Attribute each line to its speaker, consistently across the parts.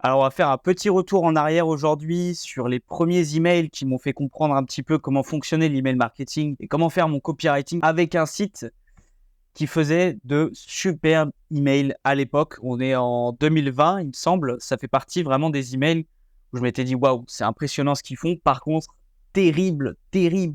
Speaker 1: Alors, on va faire un petit retour en arrière aujourd'hui sur les premiers emails qui m'ont fait comprendre un petit peu comment fonctionnait l'email marketing et comment faire mon copywriting avec un site qui faisait de superbes emails à l'époque. On est en 2020, il me semble. Ça fait partie vraiment des emails où je m'étais dit waouh, c'est impressionnant ce qu'ils font. Par contre, terrible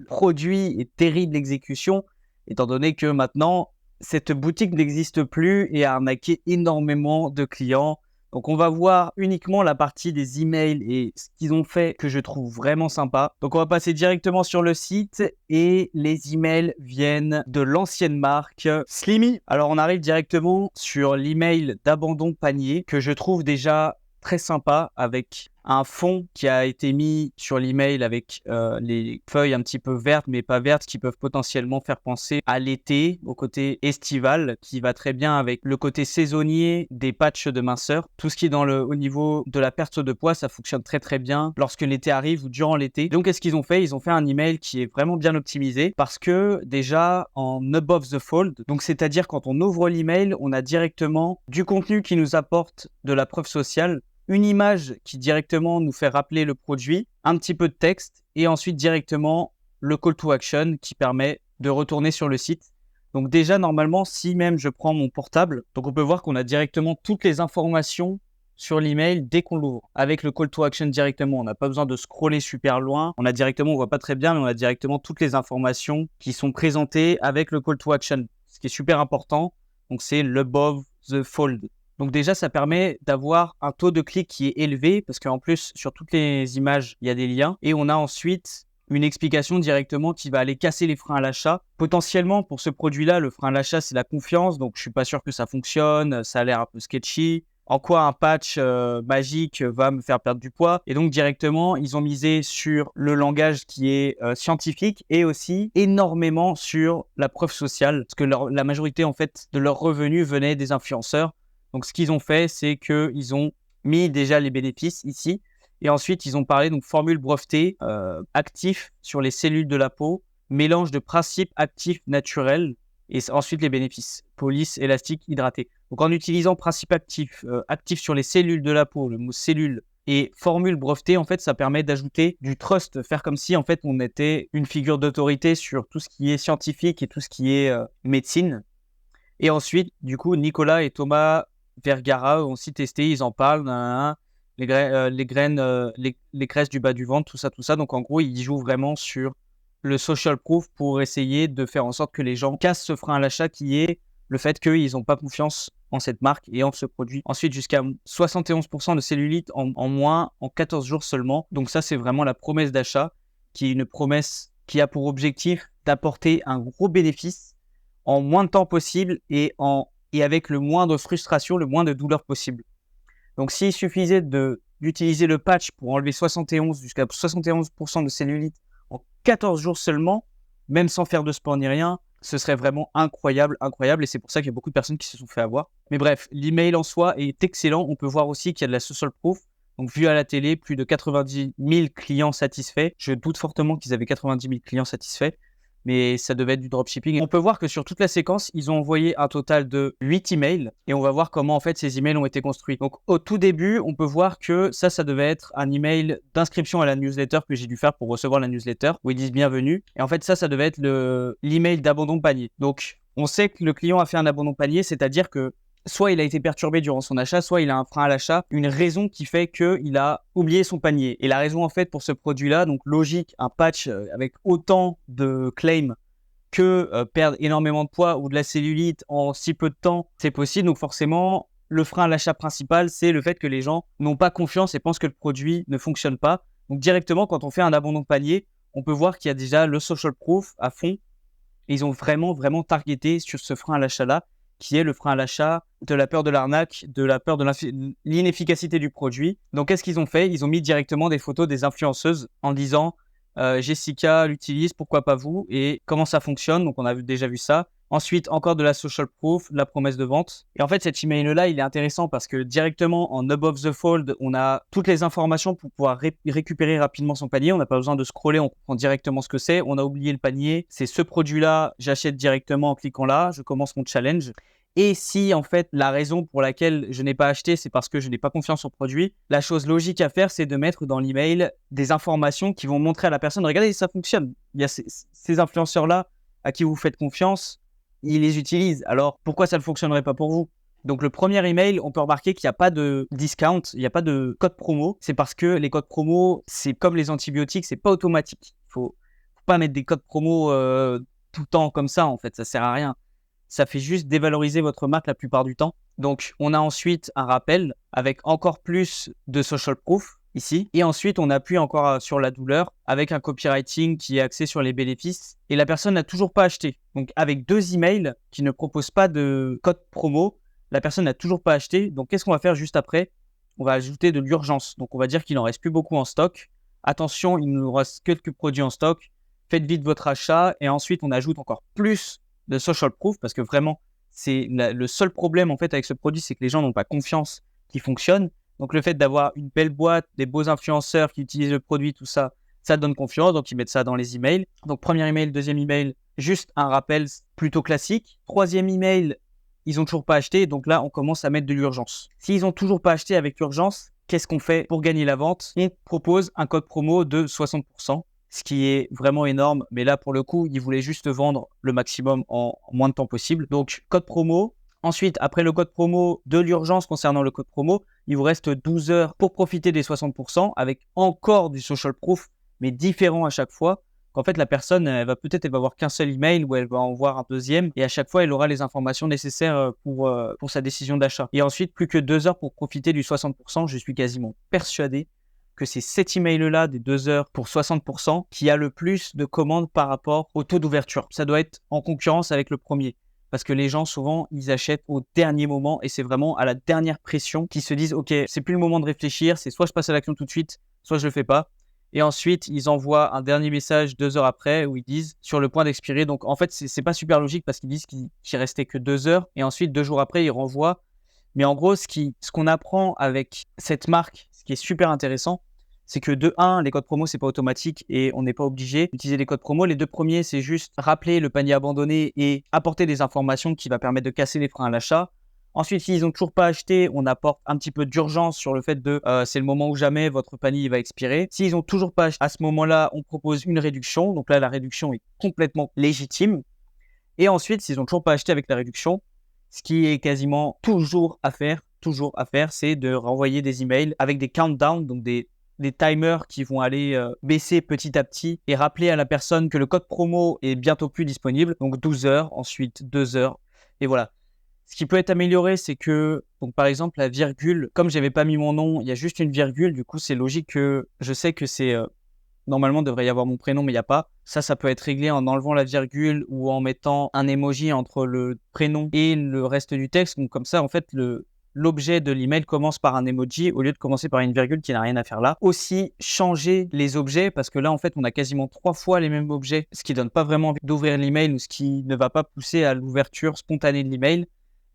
Speaker 1: produit et terrible exécution, étant donné que maintenant, cette boutique n'existe plus et a arnaqué énormément de clients. Donc, on va voir uniquement la partie des emails et ce qu'ils ont fait que je trouve vraiment sympa. Donc, on va passer directement sur le site et les emails viennent de l'ancienne marque Slimy. Alors, on arrive directement sur l'email d'abandon panier que je trouve déjà très sympa avec un fond qui a été mis sur l'email avec les feuilles un petit peu vertes mais pas vertes qui peuvent potentiellement faire penser à l'été, au côté estival qui va très bien avec le côté saisonnier des patchs de minceur. Tout ce qui est au niveau de la perte de poids, ça fonctionne très bien lorsque l'été arrive ou durant l'été. Donc qu'est-ce qu'ils ont fait? Ils ont fait un email qui est vraiment bien optimisé parce que déjà en above the fold, donc c'est-à-dire quand on ouvre l'email, on a directement du contenu qui nous apporte de la preuve sociale, une image qui directement nous fait rappeler le produit, un petit peu de texte et ensuite directement le call to action qui permet de retourner sur le site. Donc déjà, normalement, si même je prends mon portable, donc on peut voir qu'on a directement toutes les informations sur l'email dès qu'on l'ouvre. Avec le call to action directement, on n'a pas besoin de scroller super loin. On a directement, on voit pas très bien, mais on a directement toutes les informations qui sont présentées avec le call to action. Ce qui est super important, donc c'est l'above the fold. Donc déjà, ça permet d'avoir un taux de clic qui est élevé parce qu'en plus, sur toutes les images, il y a des liens. Et on a ensuite une explication directement qui va aller casser les freins à l'achat. Potentiellement, pour ce produit-là, le frein à l'achat, c'est la confiance. Donc, je suis pas sûr que ça fonctionne. Ça a l'air un peu sketchy. En quoi un patch magique va me faire perdre du poids. Et donc, directement, ils ont misé sur le langage qui est scientifique et aussi énormément sur la preuve sociale. Parce que la majorité, en fait, de leurs revenus venaient des influenceurs. Donc, ce qu'ils ont fait, c'est qu'ils ont mis déjà les bénéfices ici. Et ensuite, ils ont parlé donc formule brevetée, actif sur les cellules de la peau, mélange de principes actifs naturels et ensuite les bénéfices, police élastique hydratée. Donc, en utilisant principe actif, actif sur les cellules de la peau, le mot cellule et formule brevetée, en fait, ça permet d'ajouter du trust, faire comme si en fait on était une figure d'autorité sur tout ce qui est scientifique et tout ce qui est médecine. Et ensuite, du coup, Nicolas et Thomas Vergara ont aussi testé, ils en parlent, les graines, les graisses du bas du ventre, tout ça. Donc en gros, ils jouent vraiment sur le social proof pour essayer de faire en sorte que les gens cassent ce frein à l'achat qui est le fait qu'ils n'ont pas confiance en cette marque et en ce produit. Ensuite, jusqu'à 71% de cellulite en moins en 14 jours seulement. Donc ça, c'est vraiment la promesse d'achat qui est une promesse qui a pour objectif d'apporter un gros bénéfice en moins de temps possible et avec le moins de frustration, le moins de douleur possible. Donc, s'il suffisait d'utiliser le patch pour enlever 71 jusqu'à 71% de cellulite en 14 jours seulement, même sans faire de sport ni rien, ce serait vraiment incroyable. Et c'est pour ça qu'il y a beaucoup de personnes qui se sont fait avoir. Mais bref, l'email en soi est excellent. On peut voir aussi qu'il y a de la social proof. Donc, vu à la télé, plus de 90 000 clients satisfaits. Je doute fortement qu'ils avaient 90 000 clients satisfaits, mais ça devait être du dropshipping. On peut voir que sur toute la séquence, ils ont envoyé un total de 8 emails et on va voir comment en fait ces emails ont été construits. Donc au tout début, on peut voir que ça devait être un email d'inscription à la newsletter que j'ai dû faire pour recevoir la newsletter où ils disent bienvenue. Et en fait, ça devait être l'email d'abandon de panier. Donc on sait que le client a fait un abandon de panier, c'est-à-dire que soit il a été perturbé durant son achat, soit il a un frein à l'achat, une raison qui fait qu'il a oublié son panier. Et la raison en fait pour ce produit-là, donc logique, un patch avec autant de claims que perdre énormément de poids ou de la cellulite en si peu de temps, c'est possible. Donc forcément, le frein à l'achat principal, c'est le fait que les gens n'ont pas confiance et pensent que le produit ne fonctionne pas. Donc directement, quand on fait un abandon de panier, on peut voir qu'il y a déjà le social proof à fond. Et ils ont vraiment targeté sur ce frein à l'achat-là, qui est le frein à l'achat de la peur de l'arnaque, de la peur de l'inefficacité du produit. Donc, qu'est-ce qu'ils ont fait? Ils ont mis directement des photos des influenceuses en disant Jessica l'utilise, pourquoi pas vous? Et comment ça fonctionne? Donc, on a déjà vu ça. Ensuite, encore de la social proof, de la promesse de vente. Et en fait, cet email-là, il est intéressant parce que directement en above the fold, on a toutes les informations pour pouvoir récupérer rapidement son panier. On n'a pas besoin de scroller, on comprend directement ce que c'est. On a oublié le panier. C'est ce produit-là, j'achète directement en cliquant là. Je commence mon challenge. Et si en fait la raison pour laquelle je n'ai pas acheté, c'est parce que je n'ai pas confiance au produit, la chose logique à faire, c'est de mettre dans l'email des informations qui vont montrer à la personne, regardez, ça fonctionne. Il y a ces influenceurs-là à qui vous faites confiance, ils les utilisent. Alors pourquoi ça ne fonctionnerait pas pour vous? Donc le premier email, on peut remarquer qu'il n'y a pas de discount, il n'y a pas de code promo. C'est parce que les codes promo, c'est comme les antibiotiques, c'est pas automatique. Faut pas mettre des codes promo tout le temps comme ça, en fait, ça sert à rien. Ça fait juste dévaloriser votre marque la plupart du temps. Donc on a ensuite un rappel avec encore plus de social proof ici. Et ensuite, on appuie encore sur la douleur avec un copywriting qui est axé sur les bénéfices. Et la personne n'a toujours pas acheté. Donc avec 2 emails qui ne proposent pas de code promo, la personne n'a toujours pas acheté. Donc, qu'est-ce qu'on va faire juste après? On va ajouter de l'urgence. Donc, on va dire qu'il n'en reste plus beaucoup en stock. Attention, il ne nous reste quelques produits en stock. Faites vite votre achat. Et ensuite, on ajoute encore plus de social proof parce que vraiment, c'est le seul problème en fait avec ce produit, c'est que les gens n'ont pas confiance qu'il fonctionne. Donc, le fait d'avoir une belle boîte, des beaux influenceurs qui utilisent le produit, tout ça, ça donne confiance. Donc, ils mettent ça dans les emails. Donc, premier email, deuxième email, juste un rappel plutôt classique. Troisième email, ils n'ont toujours pas acheté, donc là, on commence à mettre de l'urgence. S'ils n'ont toujours pas acheté avec l'urgence, qu'est-ce qu'on fait pour gagner la vente? On propose un code promo de 60%, ce qui est vraiment énorme. Mais là, pour le coup, ils voulaient juste vendre le maximum en moins de temps possible. Donc, code promo. Ensuite, après le code promo, de l'urgence concernant le code promo, il vous reste 12 heures pour profiter des 60% avec encore du social proof, mais différent à chaque fois. Qu'en fait, la personne, elle va voir qu'un seul email ou elle va en voir un deuxième et à chaque fois, elle aura les informations nécessaires pour sa décision d'achat. Et ensuite, plus que 2 heures pour profiter du 60%. Je suis quasiment persuadé que c'est cet email-là des 2 heures pour 60% qui a le plus de commandes par rapport au taux d'ouverture. Ça doit être en concurrence avec le premier. Parce que les gens, souvent, ils achètent au dernier moment et c'est vraiment à la dernière pression qu'ils se disent « Ok, c'est plus le moment de réfléchir, c'est soit je passe à l'action tout de suite, soit je le fais pas. » Et ensuite, ils envoient un dernier message 2 heures après où ils disent sur le point d'expirer. Donc, en fait, c'est pas super logique parce qu'ils disent qu'il restait que 2 heures. Et ensuite, 2 jours après, ils renvoient. Mais en gros, ce qu'on apprend avec cette marque, ce qui est super intéressant, c'est que de 1, les codes promo, c'est pas automatique et on n'est pas obligé d'utiliser les codes promo. Les 2 premiers, c'est juste rappeler le panier abandonné et apporter des informations qui va permettre de casser les freins à l'achat. Ensuite, s'ils n'ont toujours pas acheté, on apporte un petit peu d'urgence sur le fait de c'est le moment ou jamais, votre panier va expirer. S'ils n'ont toujours pas acheté, à ce moment-là, on propose une réduction. Donc là, la réduction est complètement légitime. Et ensuite, s'ils n'ont toujours pas acheté avec la réduction, ce qui est quasiment toujours à faire, c'est de renvoyer des emails avec des countdowns, donc des timers qui vont aller baisser petit à petit et rappeler à la personne que le code promo est bientôt plus disponible. Donc 12 heures, ensuite 2 heures. Et voilà. Ce qui peut être amélioré, c'est que, donc par exemple, la virgule, comme j'avais pas mis mon nom, il y a juste une virgule, du coup, c'est logique que je sais que c'est normalement, il devrait y avoir mon prénom, mais il n'y a pas. Ça peut être réglé en enlevant la virgule ou en mettant un emoji entre le prénom et le reste du texte. Donc comme ça, en fait, l'objet de l'email commence par un emoji au lieu de commencer par une virgule qui n'a rien à faire là. Aussi, changer les objets parce que là, en fait, on a quasiment 3 fois les mêmes objets, ce qui donne pas vraiment envie d'ouvrir l'email ou ce qui ne va pas pousser à l'ouverture spontanée de l'email.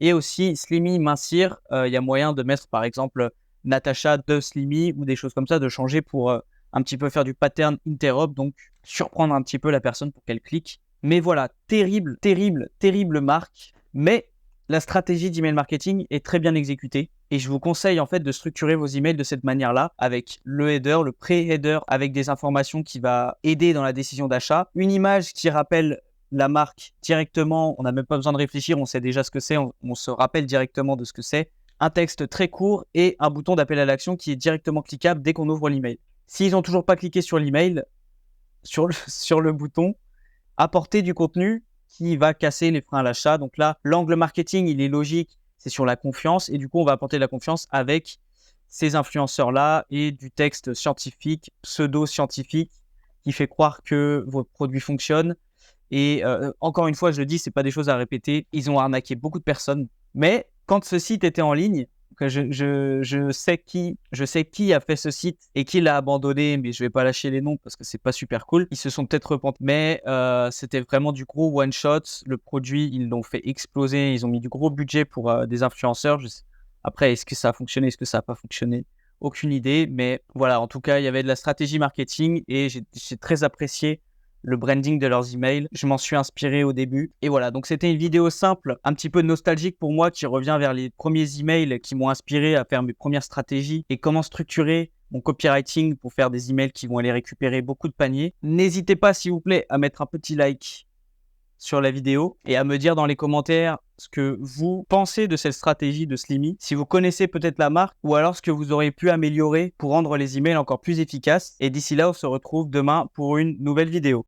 Speaker 1: Et aussi, Slimmy, mincir, il y a moyen de mettre par exemple Natacha de Slimmy ou des choses comme ça, de changer pour un petit peu faire du pattern interrupt, donc surprendre un petit peu la personne pour qu'elle clique. Mais voilà, terrible marque. Mais la stratégie d'email marketing est très bien exécutée et je vous conseille en fait de structurer vos emails de cette manière-là avec le header, le pré-header avec des informations qui va aider dans la décision d'achat, une image qui rappelle la marque directement, on n'a même pas besoin de réfléchir, on sait déjà ce que c'est, on se rappelle directement de ce que c'est, un texte très court et un bouton d'appel à l'action qui est directement cliquable dès qu'on ouvre l'email. S'ils n'ont toujours pas cliqué sur l'email, sur le bouton, apporter du contenu qui va casser les freins à l'achat. Donc là, l'angle marketing, il est logique, c'est sur la confiance et du coup, on va apporter de la confiance avec ces influenceurs-là et du texte scientifique, pseudo-scientifique qui fait croire que votre produit fonctionne. Et encore une fois, je le dis, c'est pas des choses à répéter. Ils ont arnaqué beaucoup de personnes. Mais quand ce site était en ligne, je sais qui a fait ce site et qui l'a abandonné, mais je vais pas lâcher les noms parce que c'est pas super cool. Ils se sont peut-être repentis, mais c'était vraiment du gros one shot. Le produit, ils l'ont fait exploser. Ils ont mis du gros budget pour des influenceurs. Après, est-ce que ça a fonctionné, est-ce que ça a pas fonctionné? Aucune idée, mais voilà. En tout cas, il y avait de la stratégie marketing et j'ai très apprécié le branding de leurs emails. Je m'en suis inspiré au début. Et voilà, donc c'était une vidéo simple, un petit peu nostalgique pour moi, qui revient vers les premiers emails qui m'ont inspiré à faire mes premières stratégies et comment structurer mon copywriting pour faire des emails qui vont aller récupérer beaucoup de paniers. N'hésitez pas, s'il vous plaît, à mettre un petit like sur la vidéo et à me dire dans les commentaires ce que vous pensez de cette stratégie de Slimmy, si vous connaissez peut-être la marque ou alors ce que vous auriez pu améliorer pour rendre les emails encore plus efficaces. Et d'ici là, on se retrouve demain pour une nouvelle vidéo.